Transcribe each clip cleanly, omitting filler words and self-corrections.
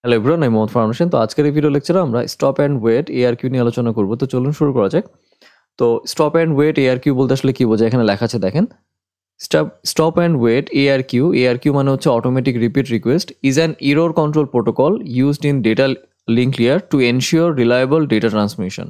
Hello everyone, আমি মোহাম্মদ ফারহান হোসেন। তো আজকের এই ভিডিও লেকচারে আমরা স্টপ অ্যান্ড ওয়েট এআরকিউ নিয়ে আলোচনা করব। তো চলুন শুরু করা যাক। তো স্টপ অ্যান্ড ওয়েট এআরকিউ বলতে আসলে কি বোঝায়, এখানে লেখা আছে দেখেন। স্টপ অ্যান্ড ওয়েট এআরকিউ মানে হচ্ছে automatic repeat request is an error control protocol used in data link layer to ensure reliable data transmission.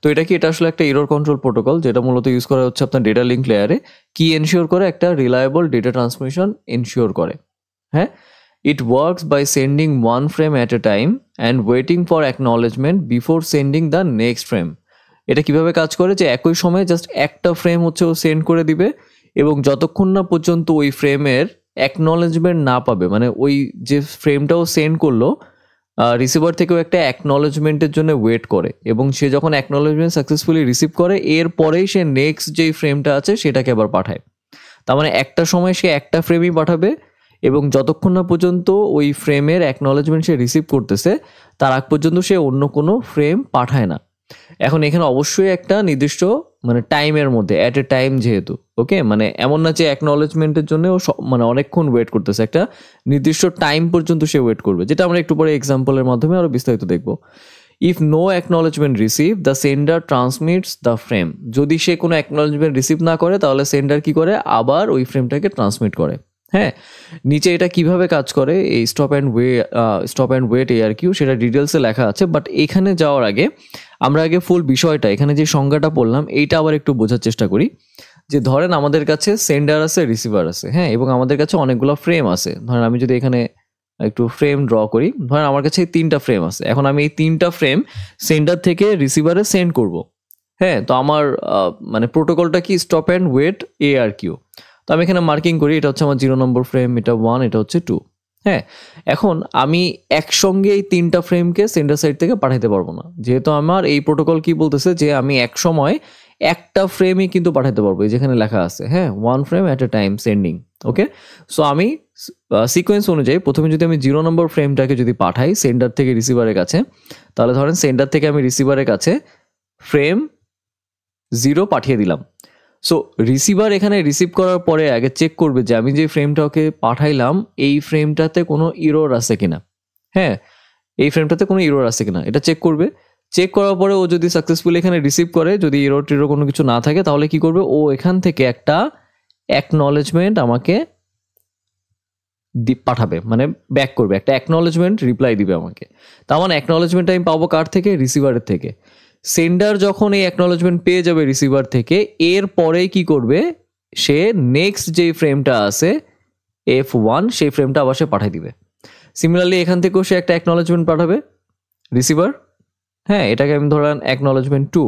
তো এটা আসলে একটা এরর কন্ট্রোল প্রোটোকল যেটা মূলত ইউজ করা হচ্ছে আপনার ডেটা লিঙ্ক লেয়ারে কি এনশিওর করে, একটা রিলায়েবল ডেটা ট্রান্সমিশন এনশিওর করে। হ্যাঁ, it works by sending one frame at a time and waiting for acknowledgement before sending the next frame. এটা কিভাবে কাজ করে যে একই সময়ে জাস্ট একটা ফ্রেম হচ্ছে ও সেন্ড করে দিবে এবং যতক্ষণ না পর্যন্ত ওই ফ্রেমের অ্যাকনলেজমেন্ট না পাবে, মানে ওই যে ফ্রেমটাও সেন্ড করলো রিসিভার থেকেও একটা অ্যাকনলেজমেন্টের জন্য ওয়েট করে এবং সে যখন অ্যাকনলেজমেন্ট সাকসেসফুলি রিসিভ করে এরপরেই সে নেক্সট যেই ফ্রেমটা আছে সেটাকে আবার পাঠায়। তার মানে একটা সময় সে একটা ফ্রেমই পাঠাবে এবং যতক্ষণ না পর্যন্ত ওই ফ্রেমের অ্যাকনলেজমেন্ট সে রিসিভ করতেছে তার আগ পর্যন্ত সে অন্য কোনো ফ্রেম পাঠায় না। এখন এখানে অবশ্যই একটা নির্দিষ্ট মানে টাইমের মধ্যে অ্যাট এ টাইম যেহেতু, ওকে, মানে এমন না যে অ্যাকনলেজমেন্টের জন্য ও মানে অনেকক্ষণ ওয়েট করতেছে, একটা নির্দিষ্ট টাইম পর্যন্ত সে ওয়েট করবে, যেটা আমরা একটু পরে এক্সাম্পলের মাধ্যমে আরও বিস্তারিত দেখব। If no acknowledgement receive the sender transmits the frame. যদি সে কোনো অ্যাকনলেজমেন্ট রিসিভ না করে তাহলে সেন্ডার কি করে, আবার ওই ফ্রেমটাকে ট্রান্সমিট করে। হ্যাঁ, নিচে এটা কিভাবে কাজ করে এই স্টপ অ্যান্ড ওয়েট এআরকিউ সেটা ডিটেলসে লেখা আছে, বাট এখানে যাওয়ার আগে আমরা আগে ফুল বিষয়টা, এখানে যে সংজ্ঞাটা পড়লাম এইটা আবার একটু বোঝার চেষ্টা করি। যে ধরেন আমাদের কাছে সেন্ডার আছে, রিসিভার আছে, হ্যাঁ, এবং আমাদের কাছে অনেকগুলো ফ্রেম আছে। ধরেন আমি যদি এখানে একটু ফ্রেম ড্র করি, ধরেন আমার কাছে 3টা ফ্রেম আছে। এখন আমি এই 3টা ফ্রেম সেন্ডার থেকে রিসিভারে সেন্ড করব। হ্যাঁ, তো আমার মানে প্রোটোকলটা কি, স্টপ অ্যান্ড ওয়েট এআরকিউ। তো আমি এখানে মার্কিং করি, এটা হচ্ছে আমার 0 নম্বর ফ্রেম, এটা 1, এটা হচ্ছে 2। হ্যাঁ, এখন আমি একসঙ্গে এই 3টা ফ্রেমকে সেন্ডার সাইড থেকে পাঠাতে পারবো না, যেহেতু আমার এই প্রোটোকল কি বলতেছে যে আমি এক সময় একটা ফ্রেমই কিন্তু পাঠাতে পারবো, যেখানে লেখা আছে হ্যাঁ 1 frame at a time sending। Okay, so আমি সিকোয়েন্স অনুযায়ী প্রথমে যদি আমি 0 নম্বর ফ্রেমটাকে যদি পাঠাই সেন্ডার থেকে রিসিভারের কাছে, তাহলে ধরেন সেন্ডার থেকে আমি রিসিভারের কাছে ফ্রেম 0 পাঠিয়ে দিলাম। সো রিসিভার এখানে রিসিভ করার পরে আগে চেক করবে যে আমি যে ফ্রেমটা ওকে পাঠাইলাম এই ফ্রেমটাতে কোনো ইরর আছে কিনা। হ্যাঁ, এই ফ্রেমটাতে কোনো ইরর আছে কিনা এটা চেক করবে। চেক করার পরে ও যদি সাকসেসফুলি এখানে রিসিভ করে, যদি ইরর টিরর কোনো কিছু না থাকে, তাহলে কি করবে, ও এখান থেকে একটা অ্যাকনলেজমেন্ট আমাকে পাঠাবে, মানে ব্যাক করবে, একটা অ্যাকনলেজমেন্ট রিপ্লাই দিবে আমাকে। তার মানে অ্যাকনলেজমেন্ট আমি পাবো কার থেকে, রিসিভারের থেকে। সেন্ডার যখন এই অ্যাকনলেজমেন্ট পেয়ে যাবে রিসিভার থেকে, এর পরে কি করবে, সে নেক্সট যেই ফ্রেমটা আছে F1 সেই ফ্রেমটা আবার সে পাঠিয়ে দিবে। সিমিলারলি এখান থেকেও সে একটা অ্যাকনলেজমেন্ট পাঠাবে রিসিভার। হ্যাঁ, এটাকে আমি ধরলাম অ্যাকনলেজমেন্ট 2।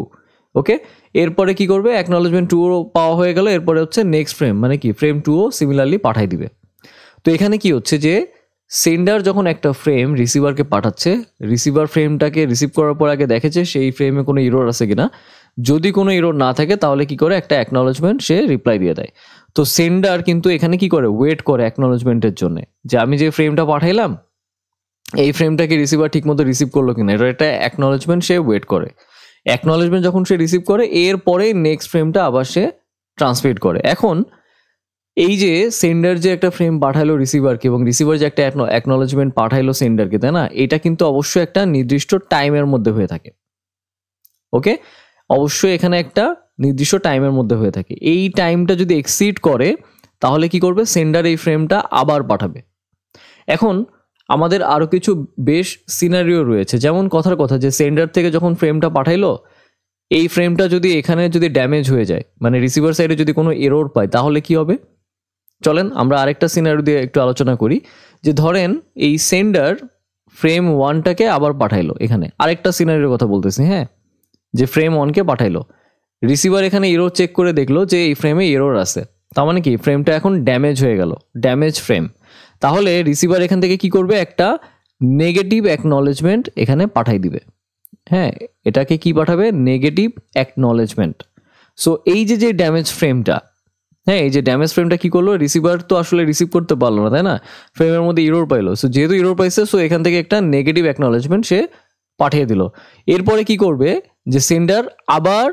ওকে, এরপরে কি করবে, অ্যাকনলেজমেন্ট 2 পাওয়া হয়ে গেল, এরপরে হচ্ছে নেক্সট ফ্রেম, মানে কি ফ্রেম 2ও সিমিলারলি পাঠিয়ে দিবে। তো এখানে কি হচ্ছে যে সেন্ডার যখন একটা ফ্রেম রিসিভারকে পাঠাচ্ছে, রিসিভার ফ্রেমটাকে রিসিভ করার পর আগে দেখেছে সেই ফ্রেমে কোনো ইরর আছে কিনা। যদি কোনো ইরর না থাকে তাহলে কি করে, একটা অ্যাকনলেজমেন্ট সে রিপ্লাই দিয়ে দেয়। তো সেন্ডার কিন্তু এখানে কি করে, ওয়েট করে অ্যাকনলেজমেন্টের জন্য, যে আমি যে ফ্রেমটা পাঠাইলাম এই ফ্রেমটাকে রিসিভার ঠিকমতো রিসিভ করলো কিনা, এটা একটা অ্যাকনলেজমেন্ট সে ওয়েট করে। অ্যাকনলেজমেন্ট যখন সে রিসিভ করে এরপরে নেক্সট ফ্রেমটা আবার সে ট্রান্সমিট করে। এখন এই যে সেন্ডার যে একটা ফ্রেম পাঠাইলো রিসিভারকে এবং রিসিভার যে একটা অ্যাকনলেজমেন্ট পাঠাইলো সেন্ডারকে, তাই না, এটা কিন্তু অবশ্যই একটা নির্দিষ্ট টাইমের মধ্যে হয়ে থাকে। ওকে, অবশ্যই এখানে একটা নির্দিষ্ট টাইমের মধ্যে হয়ে থাকে। এই টাইমটা যদি এক্সিড করে তাহলে কি করবে, সেন্ডার এই ফ্রেমটা আবার পাঠাবে। এখন আমাদের আরও কিছু বেশ সিনারিও রয়েছে, যেমন কথার কথা যে সেন্ডার থেকে যখন ফ্রেমটা পাঠাইলো এই ফ্রেমটা যদি এখানে যদি ড্যামেজ হয়ে যায়, মানে রিসিভার সাইডে যদি কোনো এরর পায়, তাহলে কি হবে। চলেন আমরা আরেকটা সিনারিও দিয়ে একটু আলোচনা করি। যে ধরেন এই সেন্ডার ফ্রেম 1টাকে আবার পাঠাইলো, এখানে আরেকটা সিনারিওর কথা বলতেছি। হ্যাঁ, যে ফ্রেম 1কে পাঠাইলো, রিসিভার এখানে এরর চেক করে দেখলো যে এই ফ্রেমে এরর আছে, তার মানে কি ফ্রেমটা এখন ড্যামেজ হয়ে গেল, ড্যামেজ ফ্রেম। তাহলে রিসিভার এখান থেকে কি করবে, একটা নেগেটিভ অ্যাকনলেজমেন্ট এখানে পাঠাই দিবে। হ্যাঁ, এটাকে কি পাঠাবে, নেগেটিভ অ্যাকনলেজমেন্ট। সো এই যে ড্যামেজ ফ্রেমটা, হ্যাঁ, এই যে ড্যামেজ ফ্রেমটা কি করলো, রিসিভার তো আসলে রিসিভ করতে পারলো না, তাই না, ফ্রেমের মধ্যে ইরর পাইলো। সো যেহেতু ইরর পাইছে, সো এখান থেকে একটা নেগেটিভ অ্যাকনলেজমেন্ট সে পাঠিয়ে দিল। এরপরে কি করবে, যে সেন্ডার আবার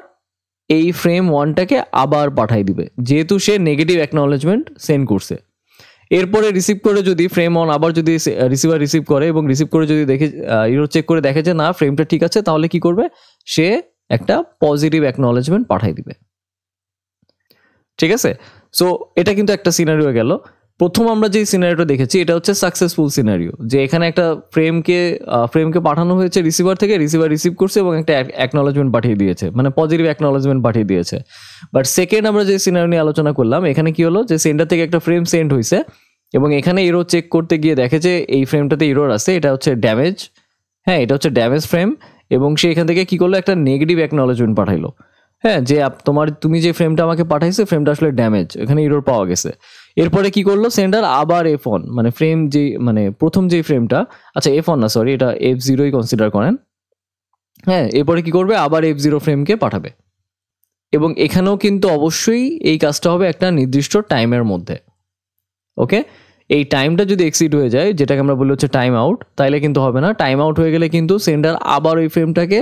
এই ফ্রেম 1টাকে আবার পাঠিয়ে দিবে, যেহেতু সে নেগেটিভ অ্যাকনলেজমেন্ট সেন্ড করছে। এরপরে রিসিভ করে যদি ফ্রেম অন আবার যদি রিসিভার রিসিভ করে এবং রিসিভ করে যদি দেখে ইরোর চেক করে দেখে যে না ফ্রেমটা ঠিক আছে, তাহলে কি করবে, সে একটা পজিটিভ অ্যাকনলেজমেন্ট পাঠিয়ে দিবে। ঠিক আছে, সো এটা কিন্তু একটা সিনারিও গেল। প্রথম আমরা যে সিনারিওটা দেখেছি এটা হচ্ছে সাকসেসফুল সিনারিও, যে এখানে একটা ফ্রেমকে পাঠানো হয়েছে রিসিভার থেকে, রিসিভার রিসিভ করছে এবং একটা অ্যাকনলেজমেন্ট পাঠিয়ে দিয়েছে, মানে পজিটিভ অ্যাকনলেজমেন্ট পাঠিয়ে দিয়েছে। বাট সেকেন্ড আমরা যে সিনারিও নিয়ে আলোচনা করলাম, এখানে কি হলো যে সেন্ডার থেকে একটা ফ্রেম সেন্ড হয়েছে এবং এখানে এরর চেক করতে গিয়ে দেখে যে এই ফ্রেমটাতে এরর আছে, এটা হচ্ছে ড্যামেজ। হ্যাঁ, এটা হচ্ছে ড্যামেজ ফ্রেম এবং সে এখান থেকে কি করলো, একটা নেগেটিভ অ্যাকনলেজমেন্ট পাঠাইলো। হ্যাঁ, যে তুমি যে ফ্রেমটা আমাকে পাঠাইছে ফ্রেমটা আসলে ড্যামেজ, এখানে এরর পাওয়া গেছে। এরপরে কি করলো সেন্ডার, আবার F1 মানে ফ্রেম যে মানে প্রথম যে ফ্রেমটা, আচ্ছা F1 না সরি, এটা F0ই কনসিডার করেন। হ্যাঁ, এরপরে কি করবে, আবার F0 ফ্রেমকে পাঠাবে এবং এখানেও কিন্তু অবশ্যই এই কাজটা হবে একটা নির্দিষ্ট টাইমের মধ্যে। ওকে, এই টাইমটা যদি এক্সিড হয়ে যায়, যেটাকে আমরা বলি হচ্ছে টাইম আউট, তাইলে কিন্তু হবে না। টাইম আউট হয়ে গেলে কিন্তু সেন্ডার আবার ওই ফ্রেমটাকে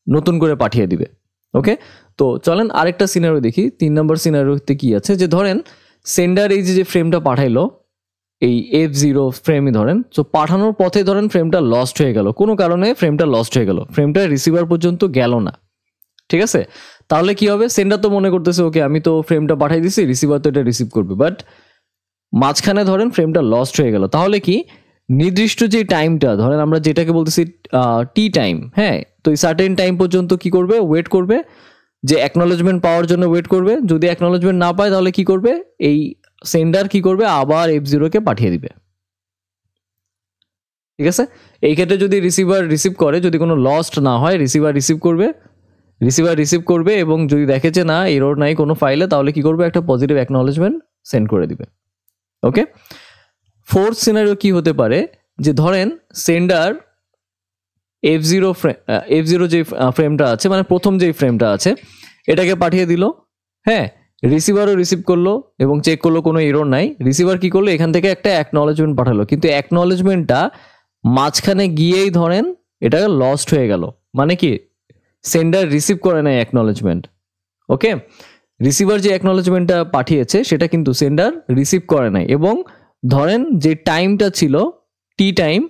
নতুন করে পাঠিয়ে দিবে। ওকে, তো চলেন আরেকটা সিনারিও দেখি। 3 নম্বর সিনারিওতে কি আছে, যে ধরেন সেন্ডার এই যে ফ্রেমটা পাঠাইলো এই F0 ফ্রেমই ধরেন, তো পাঠানোর পথে ধরেন ফ্রেমটা লস্ট হয়ে গেল, কোনো কারণে ফ্রেমটা লস্ট হয়ে গেল, ফ্রেমটা রিসিভার পর্যন্ত গেল না। ঠিক আছে, তাহলে কি হবে, সেন্ডার তো মনে করতেছে ওকে আমি তো ফ্রেমটা পাঠাই দিছি, রিসিভার তো এটা রিসিভ করবে, বাট মাঝখানে ধরেন ফ্রেমটা লস্ট হয়ে গেল। তাহলে কি নির্দিষ্ট যে টাইমটা ধরেন আমরা যেটাকে বলতেছি টি টাইম, হ্যাঁ, তো এই সার্টেন টাইম পর্যন্ত কি করবে, ওয়েট করবে, যে অ্যাকনলেজমেন্ট পাওয়ার জন্য ওয়েট করবে। যদি অ্যাকনলেজমেন্ট না পায় তাহলে কি করবে, এই সেন্ডার কি করবে, আবার F0কে পাঠিয়ে দিবে। ঠিক আছে, এই ক্ষেত্রে যদি রিসিভার রিসিভ করে, যদি কোনো লস্ট না হয়, রিসিভার রিসিভ করবে এবং যদি দেখে যে না এরর নাই কোনো ফাইলে, তাহলে কি করবে, একটা পজিটিভ অ্যাকনলেজমেন্ট সেন্ড করে দিবে। ওকে, ফোর্থ সিনারিও কি হতে পারে, যে ধরেন সেন্ডার F0 যে ফ্রেমটা আছে, মানে প্রথম যে ফ্রেমটা আছে এটাকে পাঠিয়ে দিল। হ্যাঁ, রিসিভারও রিসিভ করলো এবং চেক করলো কোনো এরর নাই। রিসিভার কি করলো, এখান থেকে একটা অ্যাকনলেজমেন্ট পাঠালো, কিন্তু অ্যাকনলেজমেন্টটা মাঝখানে গিয়েই ধরেন এটা লস্ট হয়ে গেল। মানে কি, সেন্ডার রিসিভ করে নাই অ্যাকনলেজমেন্ট। ওকে, রিসিভার যে অ্যাকনলেজমেন্টটা পাঠিয়েছে সেটা কিন্তু সেন্ডার রিসিভ করে নাই এবং ধরেন যে টাইমটা ছিল টি টাইম,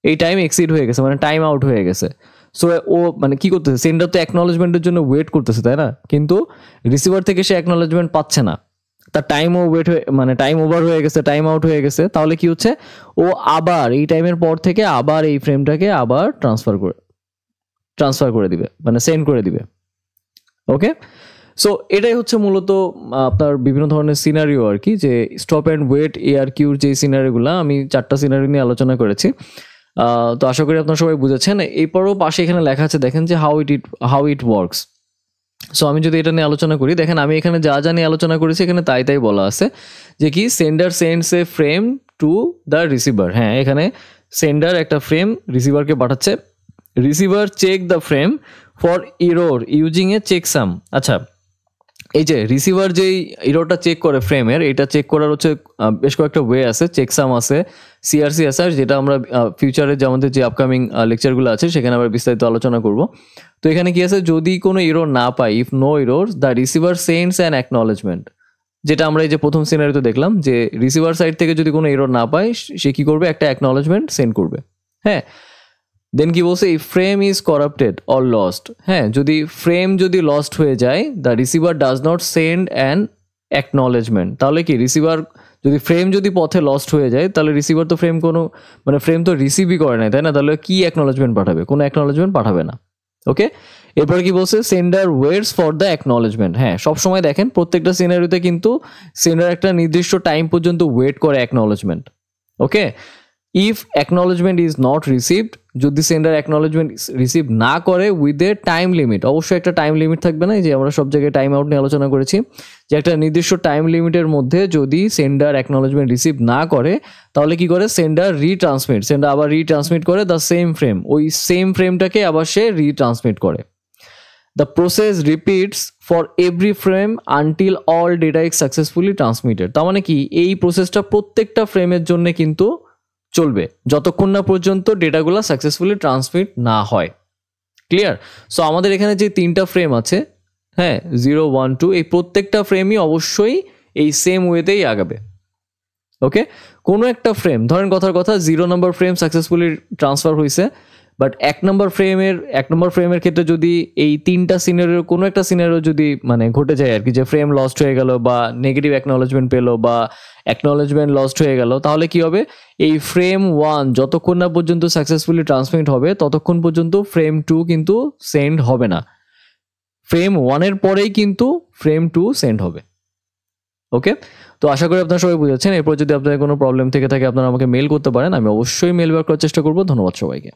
এই টাইম এক্সিড হয়ে গেছে, মানে টাইম আউট হয়ে গেছে। সো ও মানে কি করতেছে, সেন্ডার তো অ্যাকনলেজমেন্টের জন্য ওয়েট করতেছে তাই না, কিন্তু রিসিভার থেকে সে অ্যাকনলেজমেন্ট পাচ্ছে না, তার টাইমও ওয়েট হয়ে মানে টাইম ওভার হয়ে গেছে, টাইম আউট হয়ে গেছে। তাহলে কি হচ্ছে, ও আবার এই টাইমের পর থেকে আবার এই ফ্রেমটাকে আবার ট্রান্সফার করে দিবে, মানে সেন্ড করে দিবে। ওকে, সো এটাই হচ্ছে মূলত আপনার বিভিন্ন ধরনের সিনারিও আর কি, যে স্টপ অ্যান্ড ওয়েট ARQর যে সিনারিওগুলো আমি 4টা সিনারিও নিয়ে আলোচনা করেছি। তো আশা করি আপনারা সবাই বুঝেছেন। এরপরও পাশে এখানে লেখা আছে দেখেন যে হাউ ইট ওয়ার্কস। সো আমি যদি এটা নিয়ে আলোচনা করি, দেখেন আমি এখানে যা নিয়ে আলোচনা করেছি এখানে তাই বলা আছে, যে কি sender sends a frame to the receiver. হ্যাঁ, এখানে সেন্ডার একটা ফ্রেম রিসিভারকে পাঠাচ্ছে, receiver check the frame for error using a checksum. আচ্ছা, এই যে রিসিভার যেই এররটা চেক করে ফ্রেমের, এটা চেক করার হচ্ছে বেশ কয়েকটা ওয়ে আছে, চেকসাম আছে, CRC আছে, যেটা আমরা ফিউচারে যে আমাদের যে আপকামিং লেকচারগুলো আছে সেখানে আবার বিস্তারিত আলোচনা করব। তো এখানে কি আছে, যদি কোনো এরর না পাই, if no error the receiver sends an acknowledgement, যেটা আমরা এই যে প্রথম সিনারিতে দেখলাম, যে রিসিভার সাইড থেকে যদি কোনো এরর না পায় সে কি করবে, একটা অ্যাকনলেজমেন্ট সেন্ড করবে। হ্যাঁ, দেন কি বলছে, এই frame is corrupted or lost. হ্যাঁ, যদি ফ্রেম যদি লস্ট হয়ে যায়, the receiver does not send an acknowledgement. তাহলে কি রিসিভার যদি ফ্রেম যদি পথে লস্ট হয়ে যায়, তাহলে রিসিভার তো ফ্রেম তো রিসিভই করে নাই তাই না, তাহলে কি অ্যাকনলেজমেন্ট পাঠাবে, কোনো অ্যাকনলেজমেন্ট পাঠাবে না। ওকে, এরপর কি বলছে, sender waits for the acknowledgement. হ্যাঁ, সবসময় দেখেন প্রত্যেকটা সিনারিওতে কিন্তু সেন্ডার একটা নির্দিষ্ট টাইম পর্যন্ত ওয়েট করে acknowledgement. Okay, if acknowledgement is not received, যদি সেন্ডার অ্যাকনলেজমেন্ট রিসিভ না করে উইথ এ টাইম লিমিট, অবশ্যই একটা টাইম লিমিট থাকবে না, যে আমরা সব জায়গায় টাইম আউট নিয়ে আলোচনা করেছি, যে একটা নির্দিষ্ট টাইম লিমিটের মধ্যে যদি সেন্ডার অ্যাকনলেজমেন্ট রিসিভ না করে, তাহলে কি করে, সেন্ডার আবার রিট্রান্সমিট করে দ্য সেম ফ্রেম, ওই সেম ফ্রেমটাকে আবার সে রিট্রান্সমিট করে। The process repeats for every frame until all data is successfully transmitted. তার মানে কি, এই প্রসেসটা প্রত্যেকটা ফ্রেমের জন্য কিন্তু চলবে যতক্ষণ না পর্যন্ত ডেটাগুলো সাকসেসফুলি ট্রান্সমিট না হয়। ক্লিয়ার? সো আমাদের এখানে যে 3টা ফ্রেম আছে, হ্যাঁ 0, 1, 2, এই প্রত্যেকটা ফ্রেমই অবশ্যই এই সেম ওয়েতেই আগাবে। ওকে, কোনো একটা ফ্রেম ধরেন কথার কথা 0 নম্বর ফ্রেম সাকসেসফুলি ট্রান্সফার হয়েছে, বাট 1 নম্বর ফ্রেমের ক্ষেত্রে যদি এই 3টা সিনারিও কোনো একটা সিনারিও যদি মানে ঘটে যায় আর কি, যে ফ্রেম লস্ট হয়ে গেল বা নেগেটিভ অ্যাকনোলেজমেন্ট পেলো বা অ্যাকনোলেজমেন্ট লস্ট হয়ে গেল, তাহলে কি হবে, এই ফ্রেম 1 যতক্ষণ না পর্যন্ত সাকসেসফুলি ট্রান্সমিট হবে ততক্ষণ পর্যন্ত ফ্রেম 2 কিন্তু সেন্ড হবে না। ফ্রেম 1 এর পরেই কিন্তু ফ্রেম 2 সেন্ড হবে। ওকে, তো আশা করি আপনারা সবাই বুঝেছেন। এরপর যদি আপনাদের কোনো প্রবলেম থেকে থাকে আপনারা আমাকে মেল করতে পারেন, আমি অবশ্যই মেল ব্যাক করার চেষ্টা করবো। ধন্যবাদ সবাইকে।